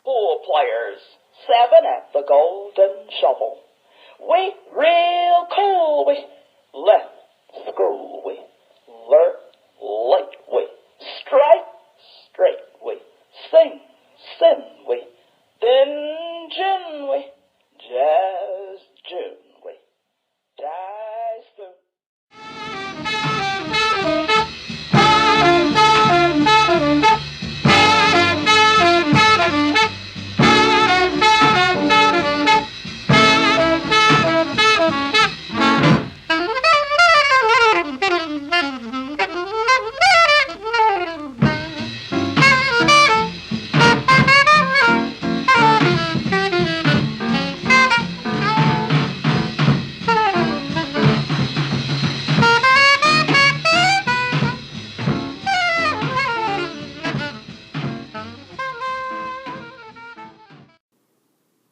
pool players, 7 at the Golden Shovel. We real cool, we left school, we learn late, we straight, we sing, sin, we thin gin, we jazz June, we die spoon.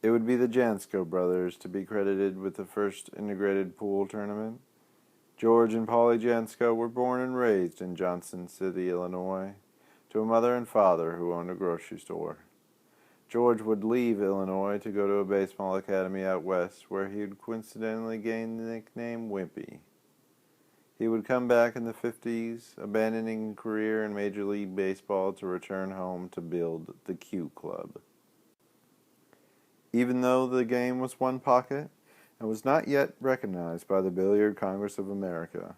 It would be the Jansko brothers to be credited with the first integrated pool tournament. George and Polly Jansko were born and raised in Johnson City, Illinois, to a mother and father who owned a grocery store. George would leave Illinois to go to a baseball academy out west, where he would coincidentally gain the nickname Wimpy. He would come back in the 50s, abandoning a career in Major League Baseball to return home to build the Q Club. Even though the game was one pocket and was not yet recognized by the Billiard Congress of America,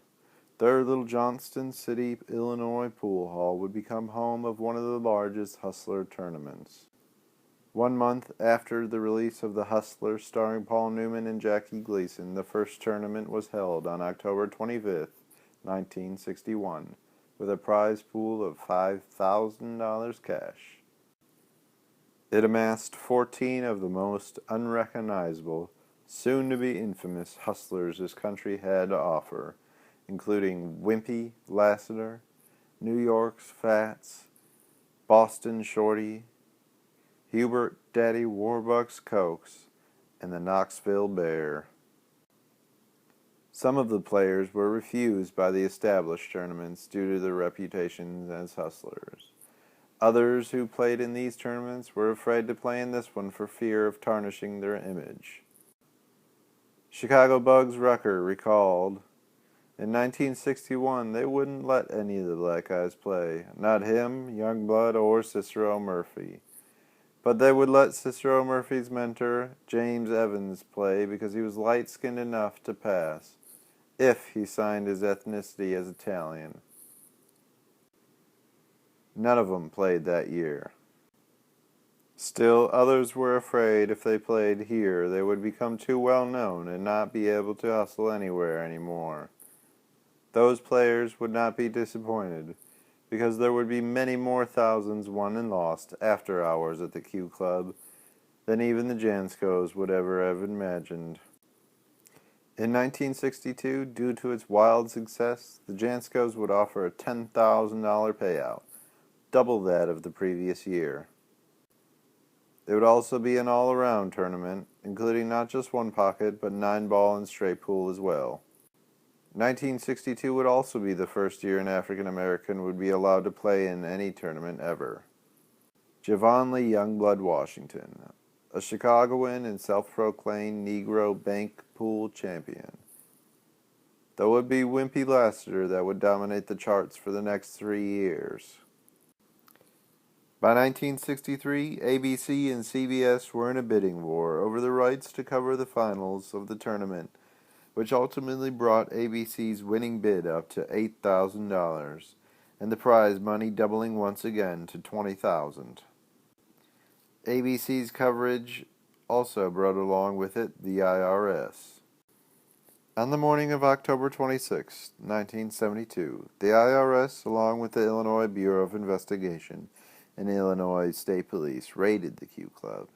their little Johnston City, Illinois pool hall would become home of one of the largest Hustler tournaments. 1 month after the release of The Hustler, starring Paul Newman and Jackie Gleason, the first tournament was held on October 25th, 1961, with a prize pool of $5,000 cash. It amassed 14 of the most unrecognizable, soon-to-be infamous hustlers this country had to offer, including Wimpy Lassiter, New York's Fats, Boston Shorty, Hubert Daddy Warbucks Cokes, and the Knoxville Bear. Some of the players were refused by the established tournaments due to their reputations as hustlers. Others who played in these tournaments were afraid to play in this one for fear of tarnishing their image. Chicago Bugs Rucker recalled, "In 1961, they wouldn't let any of the black guys play, not him, Youngblood, or Cicero Murphy. But they would let Cicero Murphy's mentor, James Evans, play because he was light-skinned enough to pass, if he signed his ethnicity as Italian." None of them played that year. Still, others were afraid if they played here, they would become too well known and not be able to hustle anywhere anymore. Those players would not be disappointed, because there would be many more thousands won and lost after hours at the Q Club than even the Janskos would ever have imagined. In 1962, due to its wild success, the Janskos would offer a $10,000 payout, double that of the previous year. It would also be an all-around tournament, including not just one pocket, but 9-ball and straight pool as well. 1962 would also be the first year an African American would be allowed to play in any tournament ever. Javon Lee Youngblood Washington, a Chicagoan and self-proclaimed Negro bank pool champion. Though it would be Wimpy Lassiter that would dominate the charts for the next 3 years. By 1963, ABC and CBS were in a bidding war over the rights to cover the finals of the tournament, which ultimately brought ABC's winning bid up to $8,000, and the prize money doubling once again to $20,000. ABC's coverage also brought along with it the IRS. On the morning of October 26, 1972, the IRS, along with the Illinois Bureau of Investigation and Illinois State Police, raided the Q Club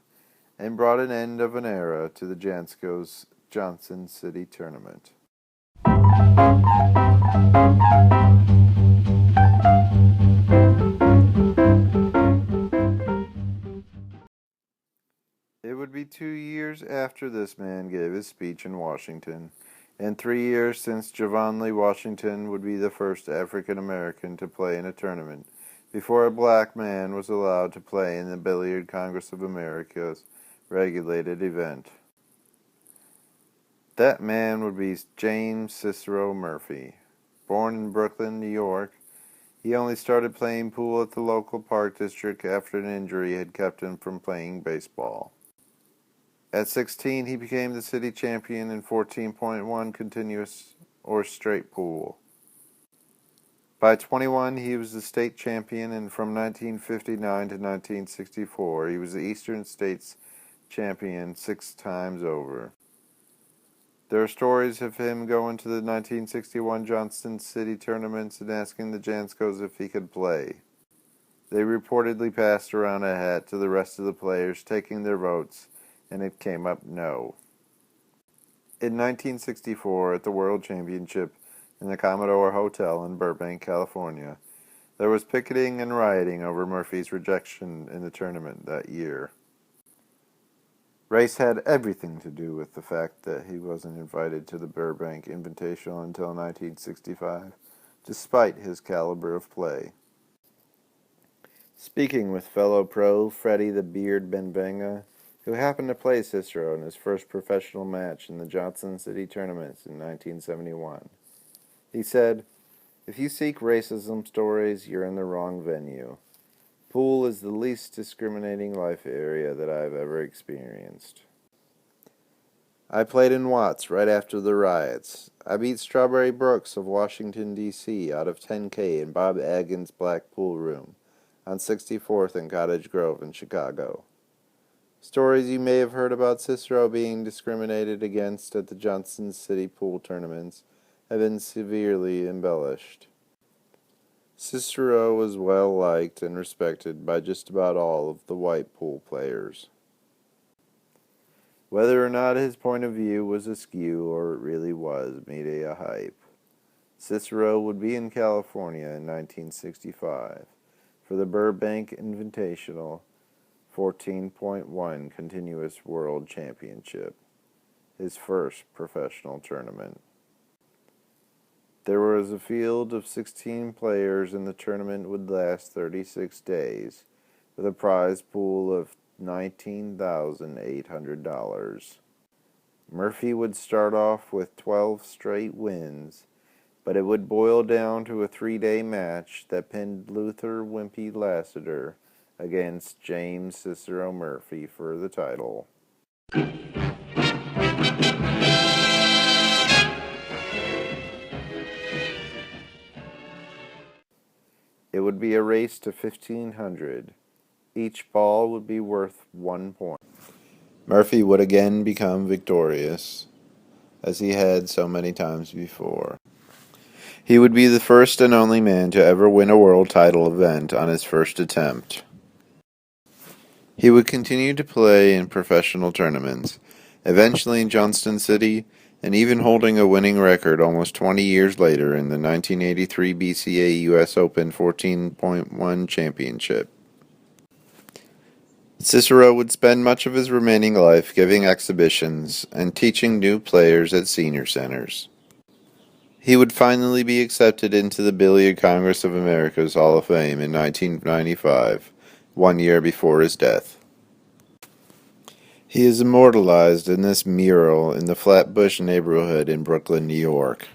and brought an end of an era to the Jansko's Johnson City tournament. It would be 2 years after this man gave his speech in Washington, and 3 years since Javon Lee Washington would be the first African American to play in a tournament before a black man was allowed to play in the Billiard Congress of America's regulated event. That man would be James Cicero Murphy. Born in Brooklyn, New York, he only started playing pool at the local park district after an injury had kept him from playing baseball. At 16, he became the city champion in 14.1 continuous or straight pool. By 21, he was the state champion, and from 1959 to 1964, he was the Eastern States champion 6 times over. There are stories of him going to the 1961 Johnson City tournaments and asking the Janskos if he could play. They reportedly passed around a hat to the rest of the players, taking their votes, and it came up no. In 1964, at the World Championship in the Commodore Hotel in Burbank, California, there was picketing and rioting over Murphy's rejection in the tournament that year. Race had everything to do with the fact that he wasn't invited to the Burbank Invitational until 1965, despite his caliber of play. Speaking with fellow pro Freddie the Beard Benvenga, who happened to play Cicero in his first professional match in the Johnson City tournaments in 1971, he said, "If you seek racism stories, you're in the wrong venue. Pool is the least discriminating life area that I've ever experienced. I played in Watts right after the riots. I beat Strawberry Brooks of Washington, D.C. out of 10K in Bob Agin's black pool room on 64th and Cottage Grove in Chicago. Stories you may have heard about Cicero being discriminated against at the Johnson City pool tournaments have been severely embellished. Cicero was well liked and respected by just about all of the white pool players. Whether or not his point of view was askew or it really was media hype, Cicero would be in California in 1965 for the Burbank Invitational 14.1 Continuous World Championship, his first professional tournament. There was a field of 16 players, and the tournament would last 36 days, with a prize pool of $19,800. Murphy would start off with 12 straight wins, but it would boil down to a 3-day match that pinned Luther Wimpy Lassiter against James Cicero Murphy for the title. It would be a race to 1,500. Each ball would be worth 1 point. Murphy would again become victorious, as he had so many times before. He would be the first and only man to ever win a world title event on his first attempt. He would continue to play in professional tournaments, eventually in Johnson City, and even holding a winning record almost 20 years later in the 1983 BCA US Open 14.1 Championship. Cicero would spend much of his remaining life giving exhibitions and teaching new players at senior centers. He would finally be accepted into the Billiard Congress of America's Hall of Fame in 1995, 1 year before his death. He is immortalized in this mural in the Flatbush neighborhood in Brooklyn, New York.